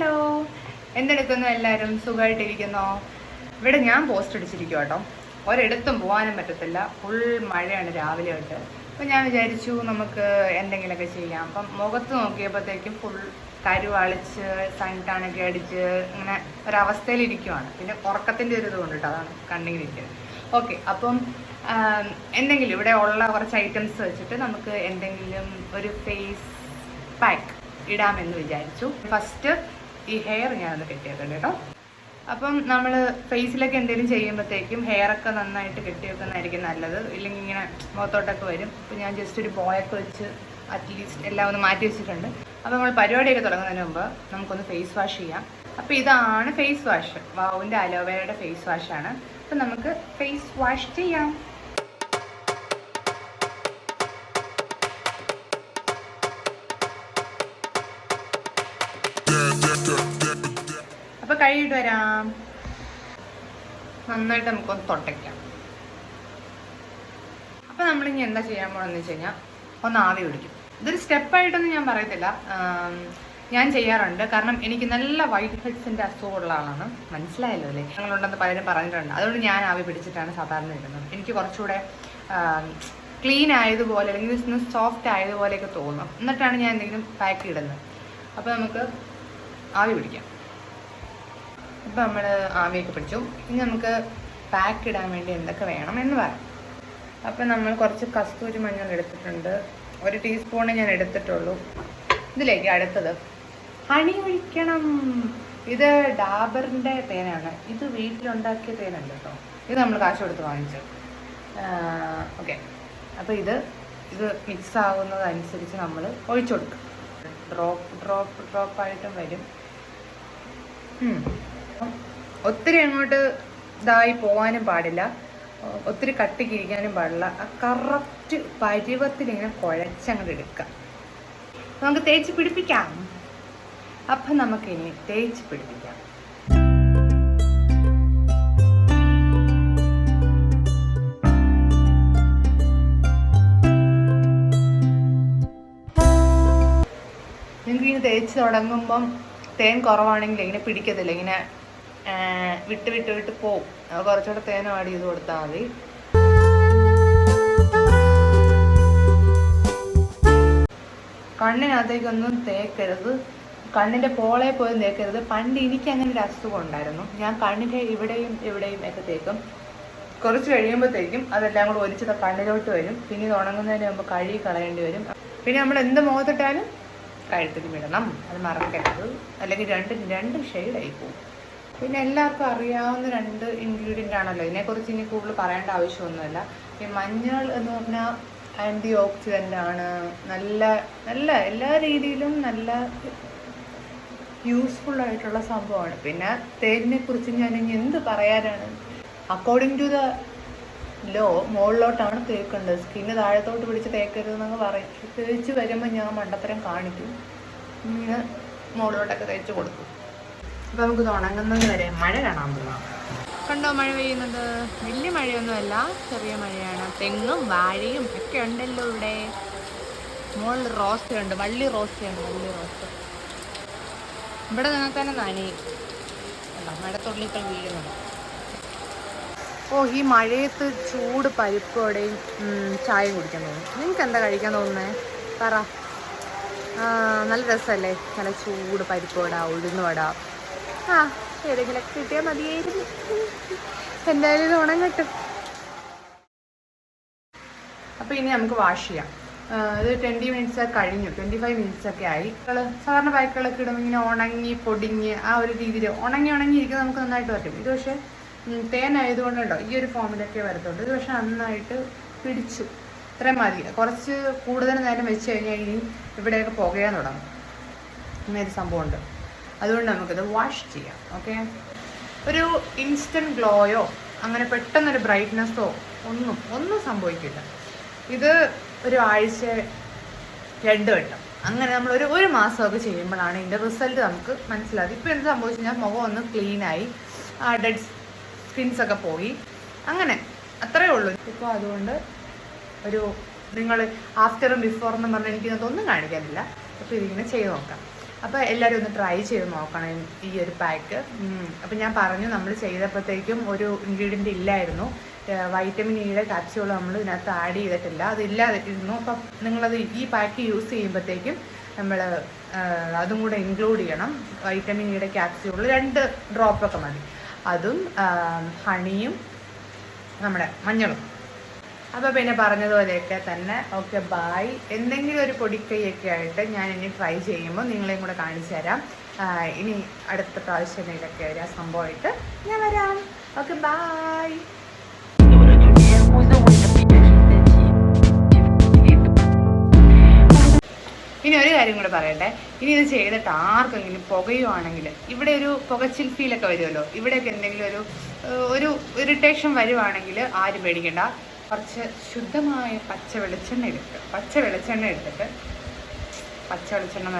Hello, എന്തെടുക്കുന്നു? എല്ലാവരും സുഖമായിട്ടിരിക്കുന്നോ? ഇവിടെ ഞാൻ പോസ്റ്റ് അടിച്ചിരിക്കും കേട്ടോ. ഒരിടത്തും പോകാനും പറ്റത്തില്ല, ഫുൾ മഴയാണ് രാവിലെ തൊട്ട്. അപ്പം ഞാൻ വിചാരിച്ചു നമുക്ക് എന്തെങ്കിലുമൊക്കെ ചെയ്യാം. അപ്പം മുഖത്ത് നോക്കിയപ്പോഴത്തേക്കും ഫുൾ കരുവാളിച്ച് സൺടാണൊക്കെ അടിച്ച് ഇങ്ങനെ ഒരവസ്ഥയിലിരിക്കുവാണ്. പിന്നെ ഉറക്കത്തിൻ്റെ ഒരു ഇത് കൊണ്ടിട്ട് അതാണ് കണ്ണിങ്ങിരിക്കുന്നത്. ഓക്കെ, അപ്പം എന്തെങ്കിലും ഇവിടെ ഉള്ള കുറച്ച് ഐറ്റംസ് വെച്ചിട്ട് നമുക്ക് എന്തെങ്കിലും ഒരു ഫേസ് പാക്ക് ഇടാമെന്ന് വിചാരിച്ചു. ഫസ്റ്റ് ഈ ഹെയർ ഞാനൊന്ന് കെട്ടിയേക്കട്ടെ കേട്ടോ. അപ്പം നമ്മൾ ഫേസിലൊക്കെ എന്തെങ്കിലും ചെയ്യുമ്പോഴത്തേക്കും ഹെയറൊക്കെ നന്നായിട്ട് കെട്ടി വെക്കുന്നതായിരിക്കും നല്ലത്. ഇല്ലെങ്കിൽ ഇങ്ങനെ മുഖത്തോട്ടൊക്കെ വരും. അപ്പോൾ ഞാൻ ജസ്റ്റ് ഒരു ബോയൊക്കെ വെച്ച് അറ്റ്ലീസ്റ്റ് എല്ലാം ഒന്ന് മാറ്റി വെച്ചിട്ടുണ്ട്. അപ്പോൾ നമ്മൾ പരിപാടിയൊക്കെ തുടങ്ങുന്നതിന് മുമ്പ് നമുക്കൊന്ന് ഫേസ് വാഷ് ചെയ്യാം. അപ്പോൾ ഇതാണ് ഫേസ് വാഷ്, വാവിൻ്റെ അലോവേരയുടെ ഫേസ് വാഷാണ്. അപ്പം നമുക്ക് ഫേസ് വാഷ് ചെയ്യാം. അപ്പോൾ കഴുകിയിട്ട് വരാം. നന്നായിട്ട് നമുക്കൊന്ന് തൊട്ടയ്ക്കാം. അപ്പോൾ നമ്മളിനി എന്താ ചെയ്യാൻ പോകണമെന്ന് വെച്ച് കഴിഞ്ഞാൽ ഒന്ന് ആവി പിടിക്കും. ഇതൊരു സ്റ്റെപ്പായിട്ടൊന്നും ഞാൻ പറയത്തില്ല, ഞാൻ ചെയ്യാറുണ്ട്. കാരണം എനിക്ക് നല്ല വൈറ്റ് ഹെഡ്സിൻ്റെ അസുഖമുള്ള ആളാണ്. മനസ്സിലായല്ലോ അല്ലേ? ഞങ്ങളുണ്ടെന്ന് പലരും പറഞ്ഞിട്ടുണ്ട്. അതുകൊണ്ട് ഞാൻ ആവി പിടിച്ചിട്ടാണ് സാധാരണ ഇടുന്നത്. എനിക്ക് കുറച്ചുകൂടെ ക്ലീൻ ആയതുപോലെ അല്ലെങ്കിൽ സോഫ്റ്റ് ആയതുപോലെയൊക്കെ തോന്നും. എന്നിട്ടാണ് ഞാൻ എന്തെങ്കിലും പാക്ക് ഇടുന്നത്. അപ്പോൾ നമുക്ക് ആവി പിടിക്കാം. അപ്പോൾ നമ്മൾ ആവിയൊക്കെ പിടിച്ചു. ഇനി നമുക്ക് പാക്ക് ഇടാൻ വേണ്ടി എന്തൊക്കെ വേണം എന്ന് പറയാം. അപ്പോൾ നമ്മൾ കുറച്ച് കസ്തൂരി മഞ്ഞൾ എടുത്തിട്ടുണ്ട്. 1 ടീസ്പൂണ് ഞാൻ എടുത്തിട്ടുള്ളൂ. ഇതിലേക്ക് അടുത്തത് ഹണി ഒഴിക്കണം. ഇത് ഡാബറിൻ്റെ തേനാണ്. ഇത് വീട്ടിലുണ്ടാക്കിയ തേനല്ല കേട്ടോ. ഇത് നമ്മൾ കാശ് കൊടുത്ത് വാങ്ങിച്ചു. ഓക്കെ, അപ്പോൾ ഇത് മിക്സ് ആകുന്നതനുസരിച്ച് നമ്മൾ ഒഴിച്ചു കൊടുക്കും. ഡ്രോപ്പായിട്ടും വരും. ഒത്തിരി അങ്ങോട്ട് ഇതായി പോകാനും പാടില്ല, ഒത്തിരി കട്ടിക്കിരിക്കാനും പാടില്ല. ആ കറക്റ്റ് പരുവത്തിലിങ്ങനെ കുഴച്ചങ്ങോട്ട് എടുക്കാം. നമുക്ക് തേച്ച് പിടിപ്പിക്കാം. അപ്പം നമുക്കിനി തേച്ച് പിടിപ്പിക്കാം. നിങ്ങൾക്കിങ്ങനെ തേച്ച് തുടങ്ങുമ്പം തേൻ കുറവാണെങ്കിൽ ഇങ്ങനെ പിടിക്കത്തില്ല, ഇങ്ങനെ വിട്ട് പോവും. കുറച്ചുകൂടെ തേൻ ആഡ് ചെയ്ത് കൊടുത്താൽ മതി. കണ്ണിനകത്തേക്കൊന്നും തേക്കരുത്, കണ്ണിൻ്റെ പോളെ പോലും തേക്കരുത്. പണ്ട് എനിക്ക് അങ്ങനെ ഒരു അസുഖം ഉണ്ടായിരുന്നു. ഞാൻ കണ്ണിൻ്റെ ഇവിടെയും ഒക്കെ തേക്കും. കുറച്ച് കഴിയുമ്പോഴത്തേക്കും അതെല്ലാം കൂടെ ഒലിച്ചത് കണ്ണിലോട്ട് വരും. പിന്നെ ഇത് ഉണങ്ങുന്നതിന് മുമ്പ് കഴുകി കളയേണ്ടി വരും. പിന്നെ നമ്മൾ എന്ത് മുഖത്തിട്ടാലും കഴുത്തിൽ വിടണം, അത് മറക്കരുത്. അല്ലെങ്കിൽ രണ്ട് ഷെയ്ഡായി പോകും. പിന്നെ എല്ലാവർക്കും അറിയാവുന്ന 2 ഇൻഗ്രീഡിയൻ്റ് ആണല്ലോ. ഇതിനെക്കുറിച്ച് ഇനി കൂടുതൽ പറയേണ്ട ആവശ്യമൊന്നുമില്ല. ഈ മഞ്ഞൾ എന്ന് പറഞ്ഞാൽ ആൻറ്റി ഓക്സിഡൻ്റ് ആണ്. നല്ല എല്ലാ രീതിയിലും നല്ല യൂസ്ഫുൾ ആയിട്ടുള്ള സംഭവമാണ്. പിന്നെ തേനിനെ കുറിച്ച് ഞാൻ ഇനി എന്ത് പറയാനാണ്? അക്കോർഡിംഗ് ടു ദ ലോ മുകളിലോട്ടാണ് തേക്കേണ്ടത്. സ്കിന്ന് താഴത്തോട്ട് പിടിച്ച് തേക്കരുതെന്നൊക്കെ പറയും. തേച്ച് വരുമ്പോൾ ഞാൻ മണ്ടത്തരം കാണിക്കും, ഇങ്ങനെ മുകളിലോട്ടൊക്കെ തേച്ച് കൊടുക്കും. അപ്പോൾ നമുക്കിത് ഉണങ്ങുന്നത് വരെ മഴ കാണാൻ പോകാം. കണ്ടോ മഴ പെയ്യുന്നത്? വലിയ മഴയൊന്നുമല്ല, ചെറിയ മഴയാണ്. തെങ്ങും വാഴയും ഒക്കെ ഉണ്ടല്ലോ ഇവിടെ. മുകളിൽ റോസയുണ്ട്, വള്ളി റോസയുണ്ട്. ഇവിടെ നിങ്ങൾക്ക് തന്നെ നനയും. മഴത്തുള്ളികൾ വീഴുന്നുണ്ട്. ഓ, ഈ മഴയത്ത് ചൂട് പരിപ്പോടെയും ചായ കുടിക്കാൻ തോന്നും. നിങ്ങൾക്ക് എന്താ കഴിക്കാൻ തോന്നുന്നത്? പറ. നല്ല രസമല്ലേ? നല്ല ചൂട് പരിപ്പോട, ഉഴുന്നുവട. ഏതെങ്കിലുമൊക്കെ കിട്ടിയാൽ മതിയായിരുന്നു. എന്തായാലും ഇത് ഉണങ്ങട്ടെ. അപ്പോൾ ഇനി നമുക്ക് വാഷ് ചെയ്യാം. ഇത് 20 മിനിറ്റ്സ് കഴിഞ്ഞു, 25 മിനിറ്റ്സ് ഒക്കെ ആയി. സാധാരണ പാക്കുകളൊക്കെ ഇടുമ്പോൾ ഇങ്ങനെ ഉണങ്ങി പൊടിഞ്ഞ് ആ ഒരു രീതിയിൽ ഉണങ്ങിയിരിക്കുന്നത് നമുക്ക് നന്നായിട്ട് പറ്റും. ഇത് പക്ഷേ തേനായതുകൊണ്ടുണ്ടോ ഈ ഒരു ഫോമിലൊക്കെ വരത്തുള്ളൂ. ഇത് പക്ഷെ നന്നായിട്ട് പിടിച്ചു. ഇത്രയും മതി. കുറച്ച് കൂടുതൽ നേരം വെച്ച് കഴിഞ്ഞാൽ ഇനി ഇവിടെയൊക്കെ പുകയാൻ തുടങ്ങും. ഇങ്ങനൊരു സംഭവമുണ്ട്. അതുകൊണ്ട് നമുക്കിത് വാഷ് ചെയ്യാം. ഓക്കെ, ഒരു ഇൻസ്റ്റൻറ്റ് ഗ്ലോയോ അങ്ങനെ പെട്ടെന്നൊരു ബ്രൈറ്റ്നെസ്സോ ഒന്നും സംഭവിക്കില്ല. ഇത് ഒരു ആഴ്ച 2 വട്ടം അങ്ങനെ നമ്മൾ ഒരു മാസമൊക്കെ ചെയ്യുമ്പോഴാണ് ഇതിൻ്റെ റിസൾട്ട് നമുക്ക് മനസ്സിലാകും. ഇപ്പോൾ എന്ത് സംഭവിച്ചു കഴിഞ്ഞാൽ മുഖം ഒന്ന് ക്ലീനായി, ഡെഡ് സ്കിൻസൊക്കെ പോയി, അങ്ങനെ അത്രയേ ഉള്ളൂ. ഇപ്പോൾ അതുകൊണ്ട് നിങ്ങൾ ആഫ്റ്ററും ബിഫോറെന്നും പറഞ്ഞാൽ എനിക്കിതൊന്നും കാണിക്കാനില്ല. അപ്പോൾ ഇതിങ്ങനെ ചെയ്ത് നോക്കാം. അപ്പോൾ എല്ലാവരും ഒന്ന് ട്രൈ ചെയ്ത് നോക്കണം ഈ ഒരു പാക്ക്. അപ്പം ഞാൻ പറഞ്ഞു, നമ്മൾ ചെയ്തപ്പോഴത്തേക്കും ഒരു ഇൻഗ്രീഡിയൻ്റ് ഇല്ലായിരുന്നു, വൈറ്റമിൻ ഇയുടെ കാപ്സ്യൂൾ നമ്മൾ ഇതിനകത്ത് ആഡ് ചെയ്തിട്ടില്ല, അതില്ലാതിരുന്നു. അപ്പം നിങ്ങളത് ഈ പാക്ക് യൂസ് ചെയ്യുമ്പോഴത്തേക്കും നമ്മൾ അതും കൂടെ ഇൻക്ലൂഡ് ചെയ്യണം. വൈറ്റമിൻ ഇയുടെ ക്യാപ്സ്യൂൾ 2 ഡ്രോപ്പൊക്കെ മതി, അതും ഹണിയും നമ്മുടെ മഞ്ഞളും. അപ്പോൾ പിന്നെ പറഞ്ഞതുപോലെയൊക്കെ തന്നെ. Okay, bye. എന്തെങ്കിലും ഒരു പൊടിക്കൈയൊക്കെ ആയിട്ട് ഞാൻ ഇനി ട്രൈ ചെയ്യുമ്പോൾ നിങ്ങളെയും കൂടെ കാണിച്ചു തരാം. ഇനി അടുത്ത പ്രാവശ്യം ഇതൊക്കെ ഒരു സംഭവമായിട്ട് ഞാൻ വരാം. Okay, bye. ഇനി ഒരു കാര്യം കൂടെ പറയട്ടെ. ഇനി ഇത് ചെയ്തിട്ട് ആർക്കെങ്കിലും പുകയുവാണെങ്കിൽ ഇവിടെ ഒരു പുകച്ചിൽ ഫീലൊക്കെ വരുമല്ലോ, ഇവിടെയൊക്കെ എന്തെങ്കിലും ഒരു ഇറിറ്റേഷൻ വരുവാണെങ്കിൽ ആരും പേടിക്കണ്ട. കുറച്ച് ശുദ്ധമായ പച്ച വെളിച്ചെണ്ണ എടുക്കുക. പച്ച വെളിച്ചെണ്ണ എന്ന്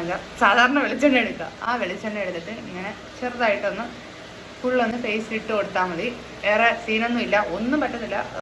വെച്ചാൽ സാധാരണ വെളിച്ചെണ്ണ എടുക്കുക. ആ വെളിച്ചെണ്ണ എടുത്തിട്ട് ഇങ്ങനെ ചെറുതായിട്ടൊന്ന് ഫുള്ളൊന്ന് ഫേസിലിട്ട് കൊടുത്താൽ മതി. വേറെ സീനൊന്നും ഇല്ല, ഒന്നും പറ്റത്തില്ല.